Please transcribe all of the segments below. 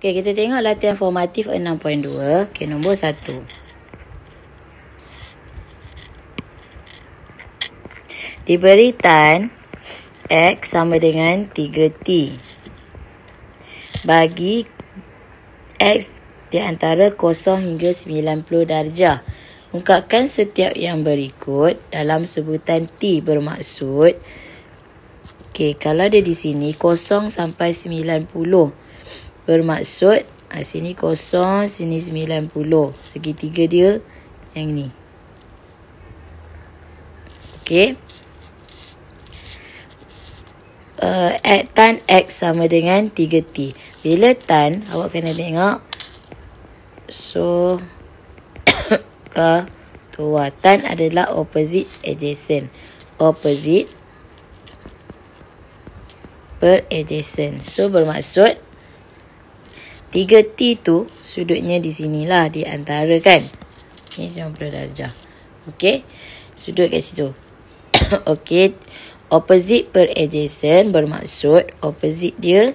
Okey, kita tengok latihan formatif 6.2. Okey, nombor 1. Diberi tan X sama dengan 3T. Bagi X di antara 0 hingga 90 darjah. Ungkapkan setiap yang berikut dalam sebutan T bermaksud. Okey, kalau dia di sini 0 sampai 90. Bermaksud, sini 0, sini 90. Segitiga dia yang ni. Okey. Tan X sama dengan 3T. Bila tan, awak kena tengok. So, tan adalah opposite adjacent. Opposite per adjacent. So, bermaksud 3T tu sudutnya di sinilah, di antara kan. Ini 90 darjah. Okey. Sudut kat situ. Okey. Opposite per adjacent bermaksud opposite dia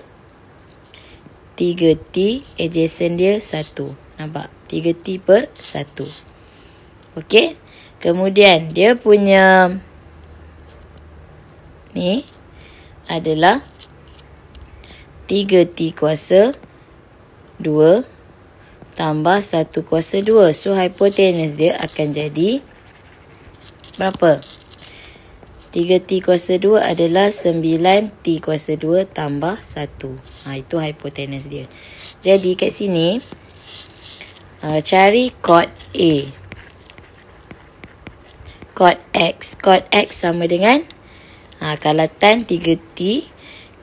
3T, adjacent dia 1. Nampak? 3T per 1. Okey. Kemudian dia punya ni adalah 3T kuasa 2 tambah 1 kuasa 2. So, hypotenuse dia akan jadi berapa? 3T kuasa 2 adalah 9T kuasa 2 tambah 1. Itu hypotenuse dia. Jadi, kat sini, cari chord A. Chord X. Chord X sama dengan, kalau tan 3T,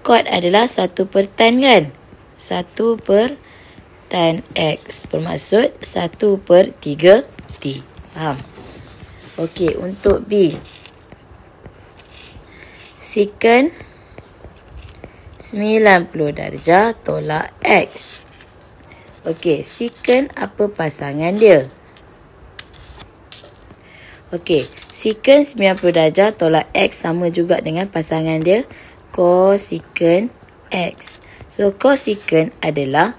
chord adalah 1 per tan kan? 1 per tan X. Bermaksud 1 per 3T. Faham? Okey, untuk B. Secant 90 darjah tolak X. Okey, secant apa pasangan dia? Okey, secant 90 darjah tolak X sama juga dengan pasangan dia cosecant X. So, cosecant adalah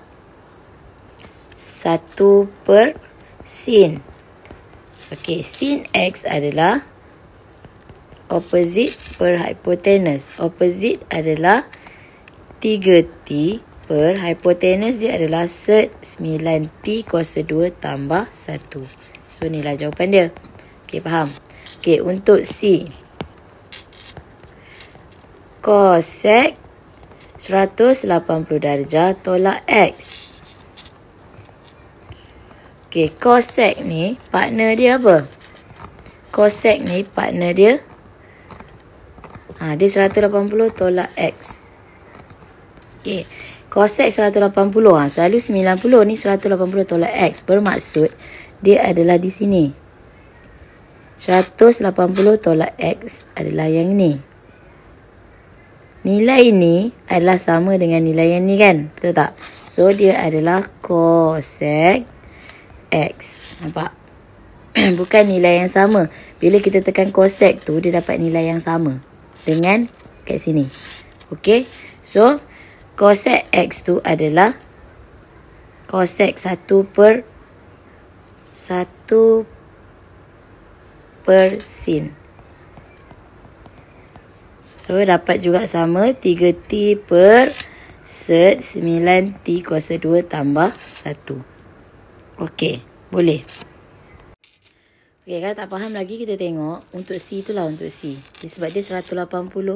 1 per sin. Okey, sin X adalah opposite per hypotenuse. Opposite adalah 3T per hypotenuse dia adalah sed 9T kuasa 2 tambah 1. So, inilah jawapan dia. Okey, faham? Okey, untuk C. Cosec 180 darjah tolak X. Okey, cosec ni partner dia apa? Cosec ni partner dia dia 180 tolak X. Okey, cosec 180 selalu 90 ni 180 tolak X. Bermaksud dia adalah di sini. 180 tolak X adalah yang ni. Nilai ni adalah sama dengan nilai yang ni kan? Betul tak? So, dia adalah cosec X. Nampak? Bukan nilai yang sama. Bila kita tekan cosec tu, dia dapat nilai yang sama dengan kat sini. Okey? So, cosec X tu adalah cosec 1 per sin. So, dapat juga sama 3T per sed 9T kuasa 2 tambah 1. Okey, boleh. Okey, kalau tak faham lagi kita tengok untuk C tu lah, untuk C. Sebab dia 180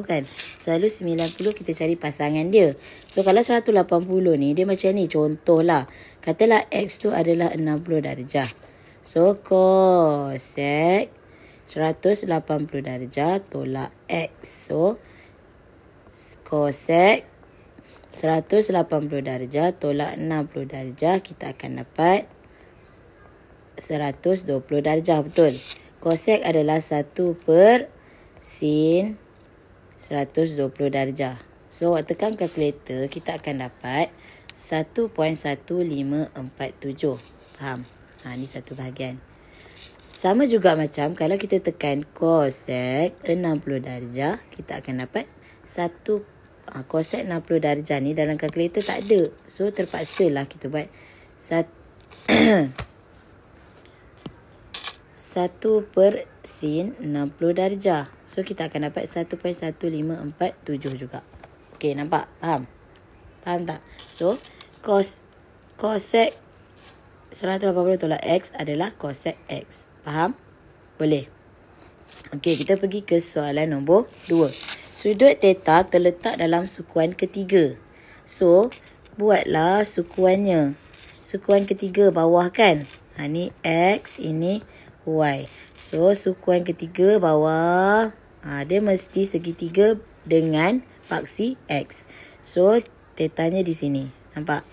kan. Selalu 90 kita cari pasangan dia. So, kalau 180 ni dia macam ni, contoh lah. Katalah X tu adalah 60 darjah. So, cosec 180 darjah tolak X. So, cosec 180 darjah tolak 60 darjah, kita akan dapat 120 darjah, betul? Cosec adalah 1 per sin 120 darjah. So, awak tekan kalkulator, kita akan dapat 1.1547. Faham? Ni satu bahagian. Sama juga macam kalau kita tekan cosec 60 darjah, kita akan dapat 1 Kosek 60 darjah ni dalam kalkulator tak ada. So terpaksa lah kita buat 1 per sin 60 darjah. So kita akan dapat 1.1547 juga. Okey, nampak? Faham? Faham tak? So kosek 180 tolak X adalah kosek X. Faham? Boleh? Okey, kita pergi ke soalan nombor 2. Sudut theta terletak dalam sukuan ketiga. So, buatlah sukuannya. Sukuan ketiga bawah kan? Ni X, ini Y. So, sukuan ketiga bawah. Dia mesti segitiga dengan paksi X. So, tetanya di sini. Nampak?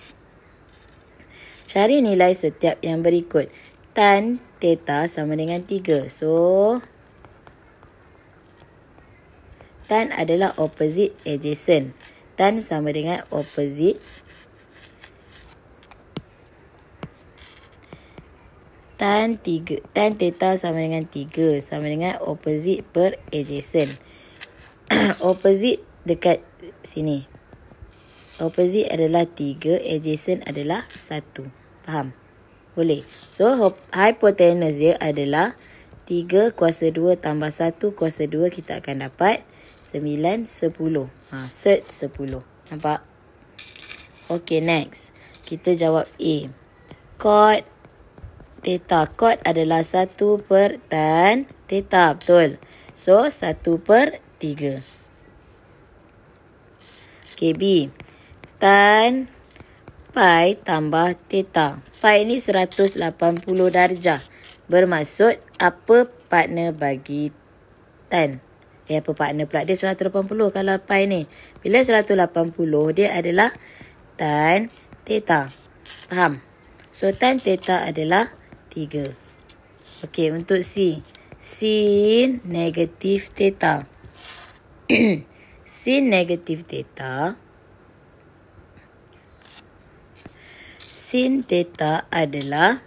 Cari nilai setiap yang berikut. Tan theta sama dengan 3. So, tan adalah opposite adjacent. Tan sama dengan opposite. Tan theta sama dengan 3. Sama dengan opposite per adjacent. Opposite dekat sini. Opposite adalah 3. Adjacent adalah 1. Faham? Boleh. So, hypotenuse dia adalah 3 kuasa 2 tambah 1 kuasa 2. Kita akan dapat 9, 10. Set 10. Nampak? Okay, next. Kita jawab A. Cot theta. Cot adalah 1 per tan theta. Betul. So, 1 per 3. Okay, B. Tan pi tambah theta. Pi ni 180 darjah. Bermaksud apa partner bagi tan? Apa partner pula? Dia 180 kalau pi ni. Bila 180 dia adalah tan theta. Faham? So tan theta adalah 3. Okey, untuk C. Sin negatif theta. Sin negatif theta. Sin theta adalah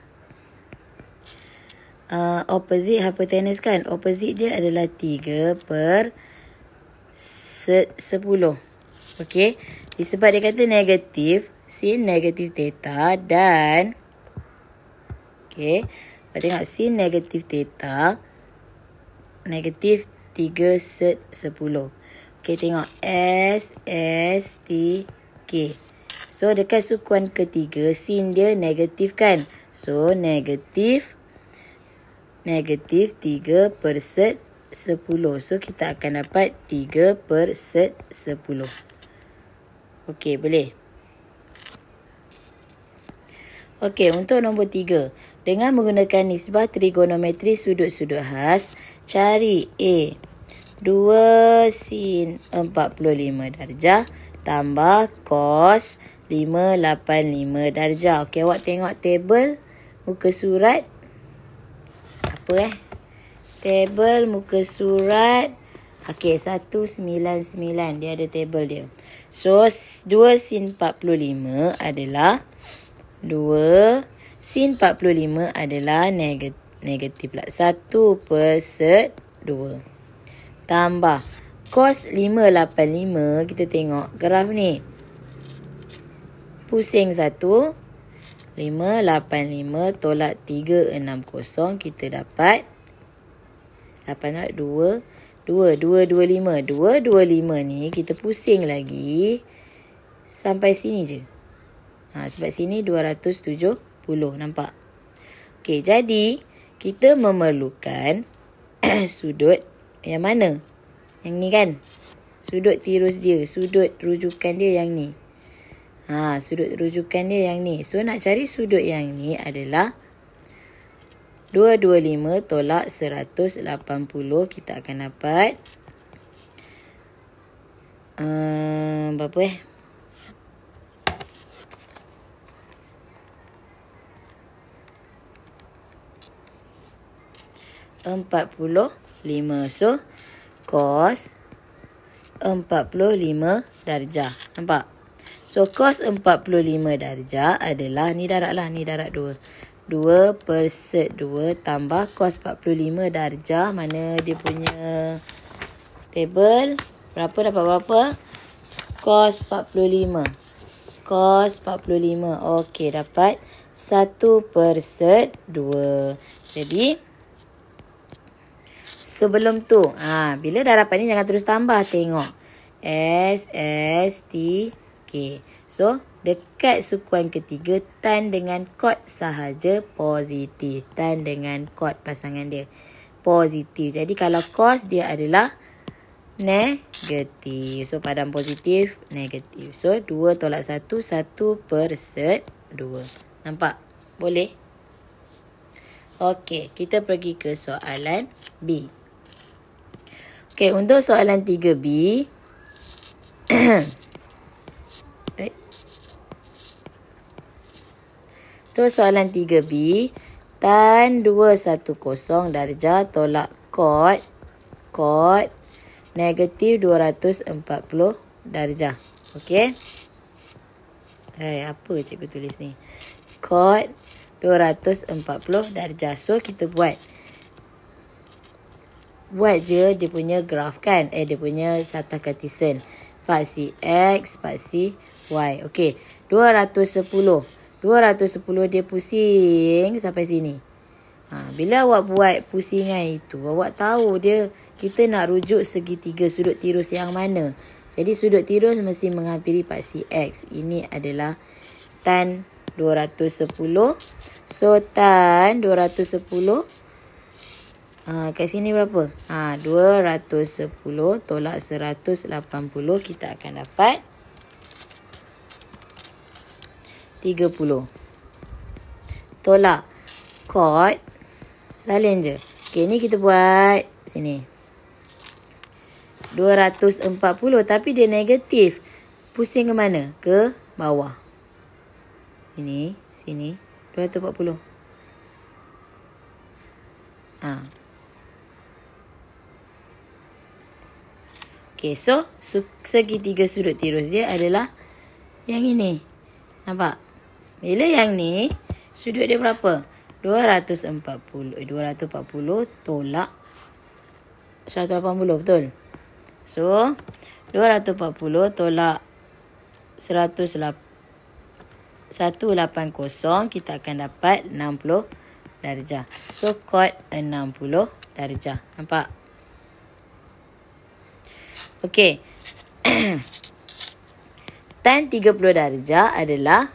opposite hypotenuse kan. Opposite dia adalah 3 per 10. Okey. Sebab dia kata negatif. Sin negatif theta dan okey. Tengok sin negatif theta. Negatif 3 set 10. Okey, tengok S, S, T, K. So dekat sukuan ketiga sin dia negatif kan. So negatif 3 per set 10. So, kita akan dapat 3 per set 10. Okey, boleh? Okey, untuk nombor 3. Dengan menggunakan nisbah trigonometri sudut-sudut khas, cari A. 2 sin 45 darjah tambah cos 585 darjah. Okey, awak tengok table muka surat. Table muka surat. Okey, 199. Dia ada table dia. So, 2 sin 45 adalah 2 sin 45 adalah negatif pula. 1 per set 2. Tambah cos 585. Kita tengok graf ni. Pusing 1. 585 tolak 360. Kita dapat 225. 225 ni kita pusing lagi sampai sini je. Sebab sini 270. Nampak? Okey, jadi kita memerlukan sudut yang mana? Yang ni kan? Sudut tirus dia. Sudut rujukan dia yang ni. Sudut rujukan dia yang ni. So, nak cari sudut yang ni adalah 225 tolak 180. Kita akan dapat berapa 45. So, cos 45 darjah. Nampak? So, cos 45 darjah adalah, ni darab lah, ni darab 2. 2 per set 2 tambah cos 45 darjah. Mana dia punya table? Berapa dapat berapa? cos 45. Cos 45. Okey, dapat 1/2. Jadi, sebelum tu, bila dah dapat ni jangan terus tambah. Tengok. S, T, K. So, dekat sukuan ketiga, tan dengan kod sahaja positif. Tan dengan kod pasangan dia positif. Jadi, kalau cos dia adalah negatif. So, padan positif, negatif. So, 2 tolak 1, 1/2. Nampak? Boleh? Okey, kita pergi ke soalan B. Okey, untuk soalan 3B. Untuk soalan 3B. Tan 210 darjah tolak kod negatif 240 darjah. Okey. Apa cikgu tulis ni? Kod 240 darjah. So, kita buat je dia punya graf kan. Dia punya Sarta Cartesian. Paksi X, paksi Y. Okey. 210 dia pusing sampai sini. Bila awak buat pusingan itu, awak tahu kita nak rujuk segitiga sudut tirus yang mana. Jadi sudut tirus mesti menghampiri paksi X. Ini adalah tan 210. So, tan 210. Kat sini berapa? 210 tolak 180. Kita akan dapat 30. Tolak kod. Salin je. Okey, ni kita buat sini. 240 tapi dia negatif. Pusing ke mana? Ke bawah. Sini. 240. Okey, so segitiga sudut tirus dia adalah yang ini. Nampak? Bila yang ni, sudut dia berapa? 240 tolak 180, betul? So, 240 tolak 180, kita akan dapat 60 darjah. So, kod 60 darjah. Nampak? Okey. Tan 30 darjah adalah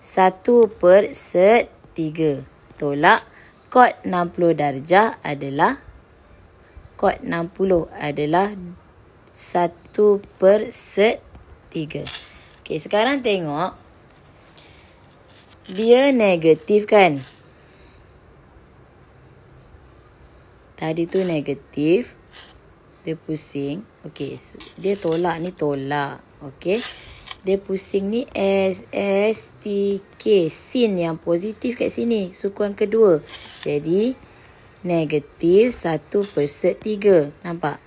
1/3 tolak kod 60 darjah adalah 1/3. Okey, sekarang tengok. Dia negatif kan? Tadi tu negatif. Dia pusing. Okey, dia tolak ni tolak. Okey. Dia pusing ni S, T, K. Sin yang positif kat sini. Sukuan kedua. Jadi, negatif 1/3. Nampak?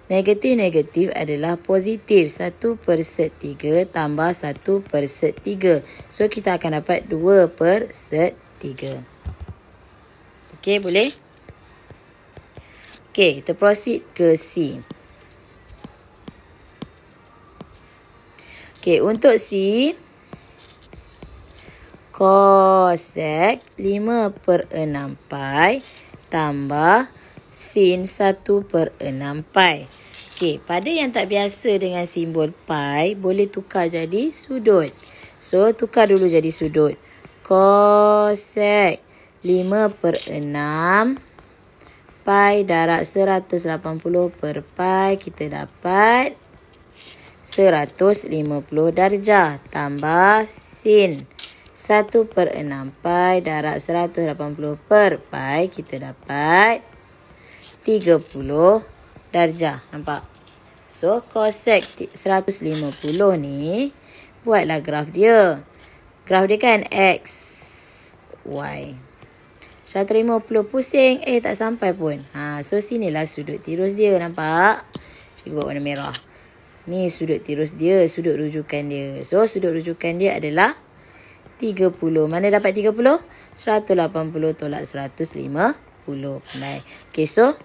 Negatif adalah positif. 1/3 tambah 1/3. So, kita akan dapat 2/3. Okey, boleh? Okey, kita proceed ke C. Okey, untuk C, cosec 5/6 pi tambah sin 1/6 pi. Okey, pada yang tak biasa dengan simbol pi, boleh tukar jadi sudut. So, tukar dulu jadi sudut. Cosec 5/6 pi darab 180 per pi, kita dapat 150 darjah. Tambah sin 1/6 pi darab 180 per pi, kita dapat 30 darjah. Nampak? So, cosec 150 ni, buatlah graf dia. Graf dia kan X, Y. 150 pusing. Tak sampai pun. So, sinilah sudut tirus dia. Nampak? Cikgu buat warna merah. Ni sudut tirus dia. Sudut rujukan dia. So, sudut rujukan dia adalah 30. Mana dapat 30? 180 tolak 150. Pandai. Okay, so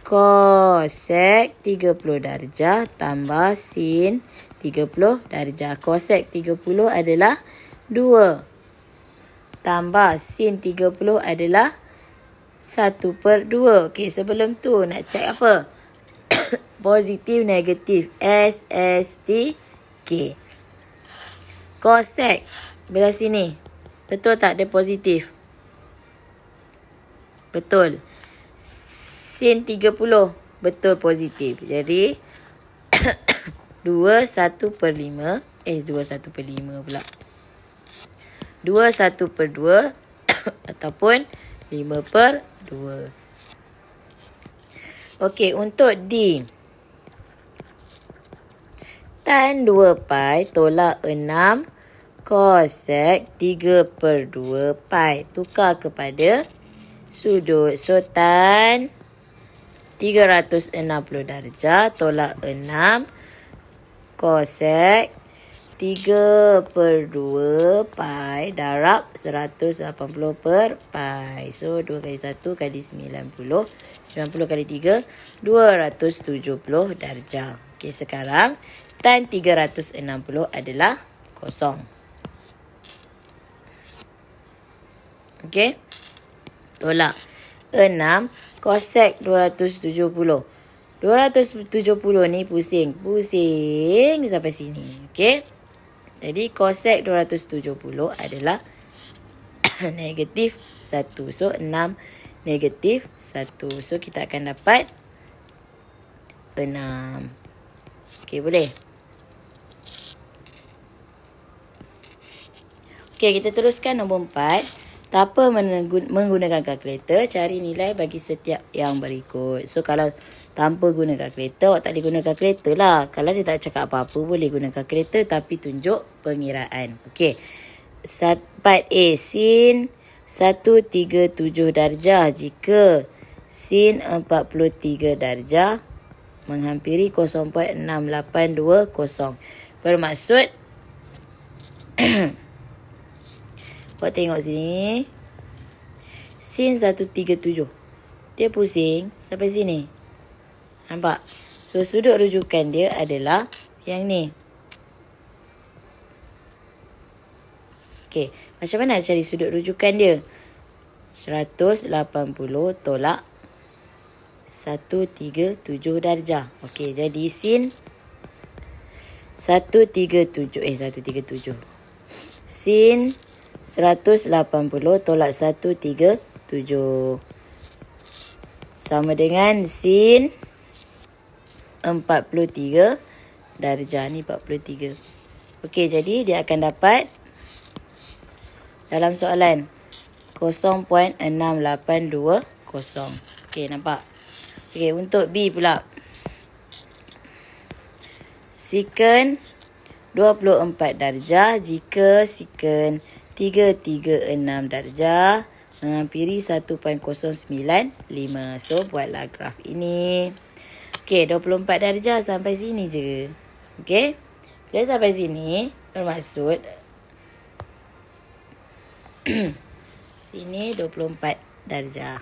Kosek 30 darjah tambah sin 30 darjah. Kosek 30 adalah 2. Tambah sin 30 adalah 1/2. Okey, sebelum tu nak cek apa? Positif, negatif. SST. Kosek belah sini. Betul tak dia positif? Betul. Sin 30 betul positif. Jadi 2 1/5. 2 1/5 pula. 2 1/2 ataupun 5/2. Okey, untuk D. Tan 2 pi tolak 6 kosek 3/2 pi. Tukar kepada sudut. So, tan 360 darjah tolak 6 kosek 3/2 pi darab 180 per pi. So, 2 kali 1 kali 90. 90 kali 3, 270 darjah. Okey, sekarang tan 360 adalah kosong. Okey. Tolak 6 kosek 270. 270 ni pusing. Pusing sampai sini. Okey. Jadi kosek 270 adalah negatif 1. So 6 negatif 1. So kita akan dapat 6. Okey, boleh? Okey, kita teruskan nombor 4. Tanpa menggunakan kalkulator, cari nilai bagi setiap yang berikut. So, kalau tanpa guna kalkulator, awak tak boleh guna kalkulator lah. Kalau dia tak cakap apa-apa, boleh guna kalkulator tapi tunjuk pengiraan. Okey. Part A. Sin 137 darjah jika sin 43 darjah menghampiri 0.6820. Bermaksud awak tengok sini. Sin 137. Dia pusing sampai sini. Nampak? So, sudut rujukan dia adalah yang ni. Okey. Macam mana cari sudut rujukan dia? 180 tolak 137 darjah. Okey, jadi sin 137. Sin 180 tolak 137 sama dengan sin 43 darjah. Ni 43. Okey, jadi dia akan dapat dalam soalan 0.6820. Okey, nampak? Okey, untuk B pula. Secant 24 darjah jika secant 336 darjah menghampiri 1.095. So, buatlah graf ini. Okey, 24 darjah sampai sini je. Okey. Bila sampai sini, bermaksud sini 24 darjah.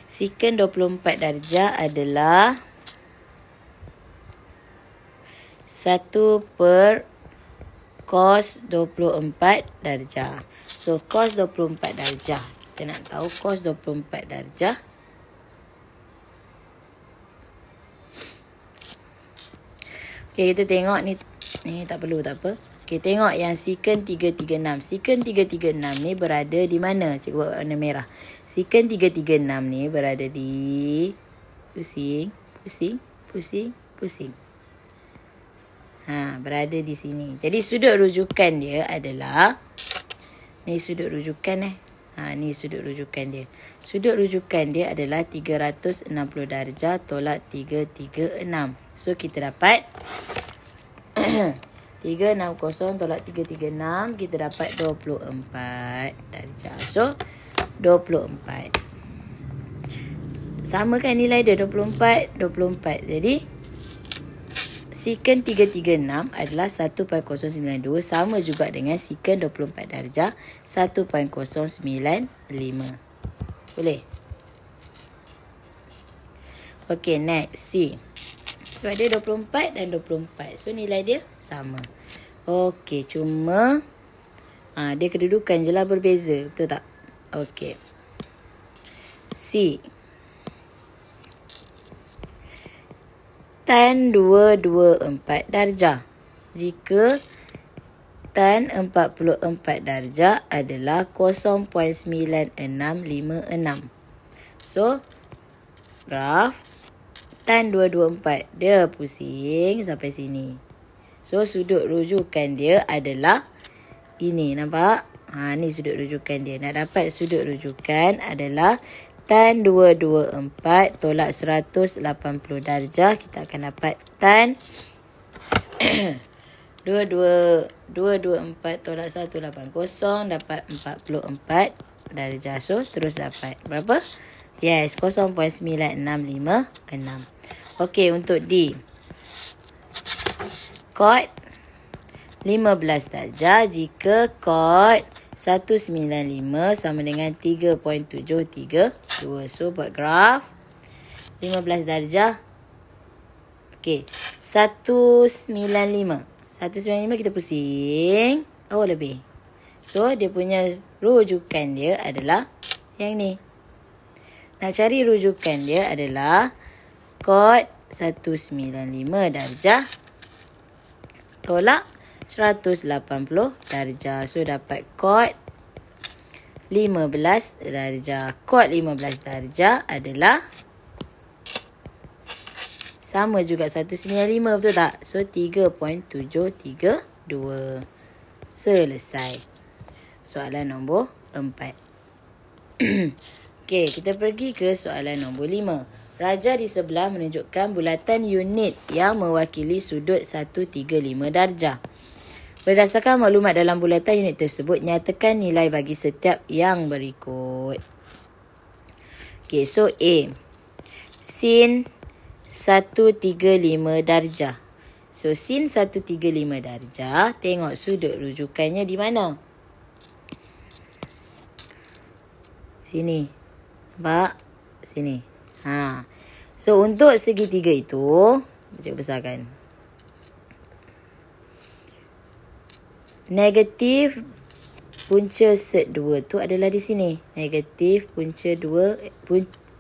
Secant 24 darjah adalah 1 per cos 24 darjah. So, cos 24 darjah. Kita nak tahu cos 24 darjah. Okey, kita tengok ni. Ni tak perlu, tak apa. Okey, tengok yang secant 336. Secant 336 ni berada di mana? Cikgu buat warna merah. Secant 336 ni berada di pusing. Berada di sini. Jadi sudut rujukan dia adalah ni sudut rujukan ni sudut rujukan dia. Sudut rujukan dia adalah 360 darjah tolak 336. So kita dapat 360 tolak 336, kita dapat 24 darjah. So 24. Sama kan nilai dia 24. Jadi secant 336 adalah 1.092, sama juga dengan secant 24 darjah 1.095. Boleh? Okey, next. C. Sebab dia 24 dan 24. So, nilai dia sama. Okey, cuma dia kedudukan je lah berbeza. Betul tak? Okey. C. Tan 224 darjah. Jika tan 44 darjah adalah 0.9656. So, graf tan 224. Dia pusing sampai sini. So, sudut rujukan dia adalah ini. Nampak? Ni sudut rujukan dia. Nak dapat sudut rujukan adalah tan 224 tolak 180 darjah. Kita akan dapat tan 224 tolak 180 dapat 44 darjah. So, terus dapat berapa? Yes, 0.9656. Okey, untuk D. Kod 15 darjah jika kod 195 sama dengan 3.732. So, buat graf 15 darjah. Okey, 195. 195 kita pusing. Oh, lebih. So, dia punya rujukan dia adalah yang ni. Nak cari rujukan dia adalah kod 195 darjah tolak 180 darjah. So, dapat kod 15 darjah. Kod 15 darjah adalah sama juga 195, betul tak? So, 3.732. Selesai. Soalan nombor 4. Okey, kita pergi ke soalan nombor 5. Raja di sebelah menunjukkan bulatan unit yang mewakili sudut 135 darjah. Berdasarkan maklumat dalam bulatan unit tersebut, nyatakan nilai bagi setiap yang berikut. Okey, so A. Sin 135 darjah. So, sin 135 darjah, tengok sudut rujukannya di mana? Sini. Nampak? Sini. So, untuk segitiga itu, cikgu besarkan. Negatif punca set 2 tu adalah di sini. Negatif punca 2,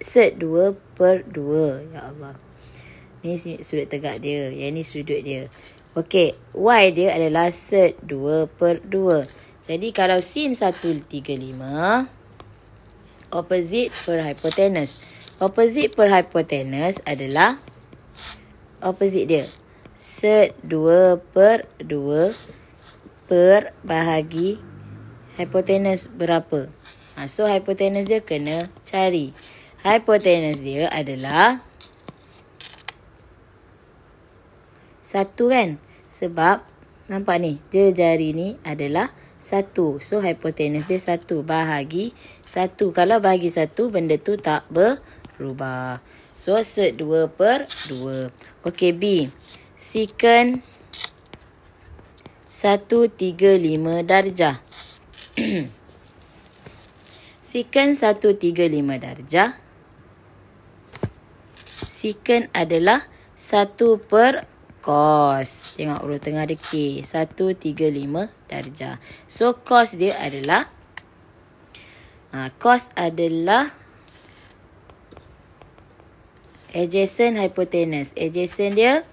set 2 per 2. Ya Allah. Ni sudut tegak dia. Yang ni sudut dia. Okey. Y dia adalah set 2 per 2. Jadi kalau sin 135, opposite per hypotenuse. Opposite per hypotenuse adalah opposite dia. Set 2 per 2 per bahagi hypotenuse berapa. So hypotenuse dia kena cari. Hypotenuse dia adalah 1 kan? Sebab nampak ni, dia jari ni adalah 1. So hypotenuse dia 1 bahagi 1. Kalau bahagi 1, benda tu tak berubah. So set 2 per 2. Okey, B. Secant 135 darjah. Secant 135 darjah. Secant adalah 1 per cos. Tengok huruf tengah ada K. 135 darjah. So, cos dia adalah cos adalah adjacent hypotenuse. Adjacent dia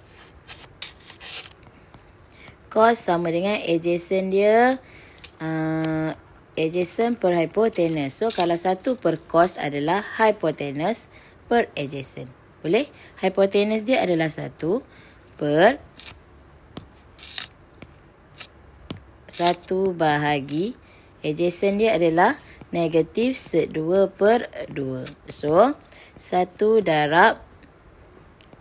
cos sama dengan adjacent dia adjacent per hypotenuse. So, kalau 1 per cos adalah hypotenuse per adjacent. Boleh? Hypotenuse dia adalah 1 per 1 bahagi adjacent dia adalah negatif set 2 per 2. So, 1 darab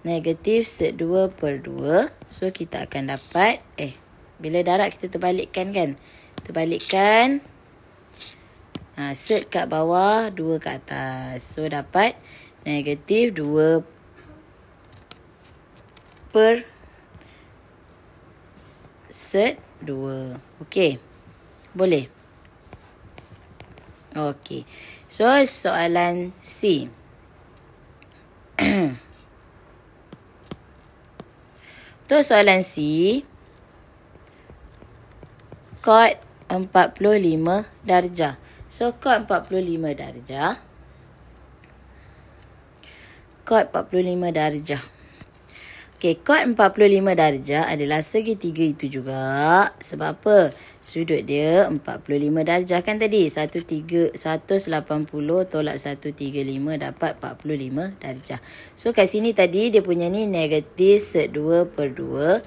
negatif set 2 per 2. So, kita akan dapat, bila darab kita terbalikkan kan? Terbalikkan. Set kat bawah, 2 kat atas. So, dapat negatif 2 per set 2. Okey. Boleh? Okey. So, soalan C. Untuk soalan C, kod 45 darjah. So, kod 45 darjah. Kod 45 darjah. Okey, kod 45 darjah adalah segitiga itu juga. Sebab apa? Sudut dia 45 darjah kan tadi. 180 tolak 135 dapat 45 darjah. So, kat sini tadi dia punya ni negatif sek 2/2.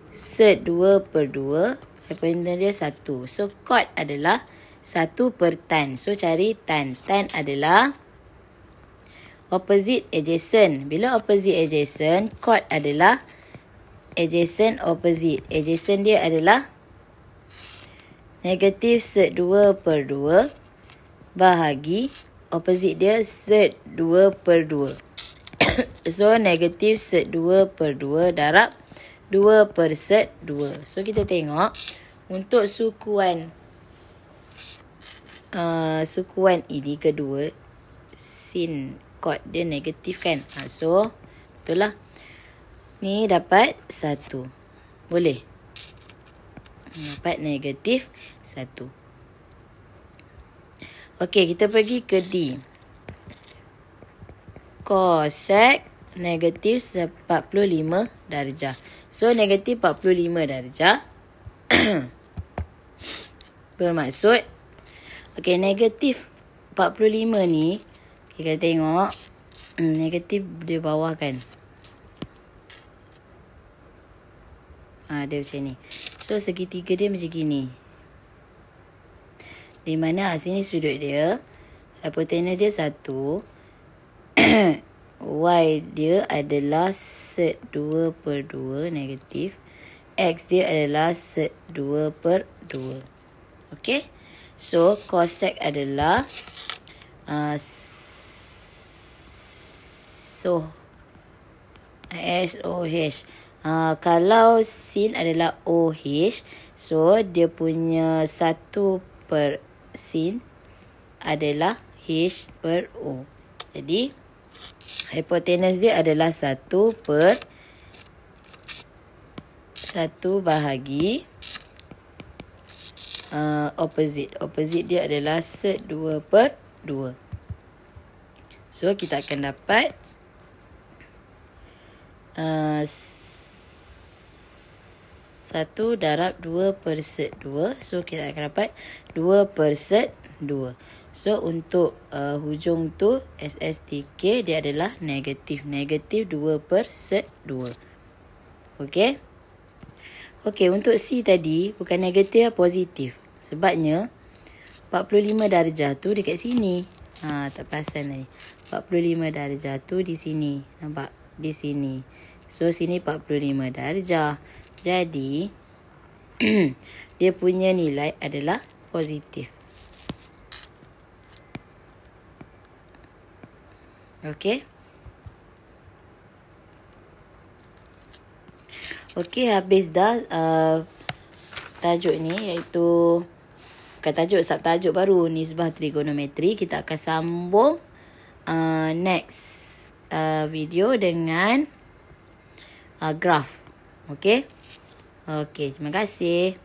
Sek 2/2. Hypotenuse dia 1. So, kod adalah 1/tan. So, cari tan. Tan adalah opposite adjacent. Bila opposite adjacent, kod adalah adjacent opposite. Adjacent dia adalah negatif sek 2/2 bahagi opposite dia sek 2/2. So, negatif sek 2/2 darab 2/2. So, kita tengok untuk sukuan ini kedua, sin kod dia negatif kan. So, betul lah. Ni dapat 1. Boleh? Dapat negatif 1. Okey, kita pergi ke D. Cosec negatif 45 darjah. So, negatif 45 darjah. Bermaksud, okey, negatif 45 ni, kita tengok, negatif di bawah kan. Dia macam ni. So, segitiga dia macam gini. Di mana sini sudut dia, hypotenuse dia 1. Y dia adalah sek 2/2 negatif. X dia adalah sek 2/2. Okey. So, cosec adalah SOH. Kalau sin adalah OH, so dia punya 1/sin adalah H/O. Jadi, hypotenuse dia adalah 1/1 bahagi opposite. Opposite dia adalah sek 2/2. So, kita akan dapat 1 darab 2/2. So, kita akan dapat 2/2. So, untuk hujung tu SSTK dia adalah negatif. Negatif 2/2. Okey. Okey, untuk C tadi bukan negatif, positif. Sebabnya 45 darjah tu dekat sini. Tak perasan tadi. 45 darjah tu di sini. Nampak? Di sini. So, sini 45 darjah. Jadi, dia punya nilai adalah positif. Okey. Okey, habis dah tajuk ni, iaitu bukan tajuk, subtajuk baru, nisbah trigonometri. Kita akan sambung next video dengan graf. Okey. Okey, terima kasih.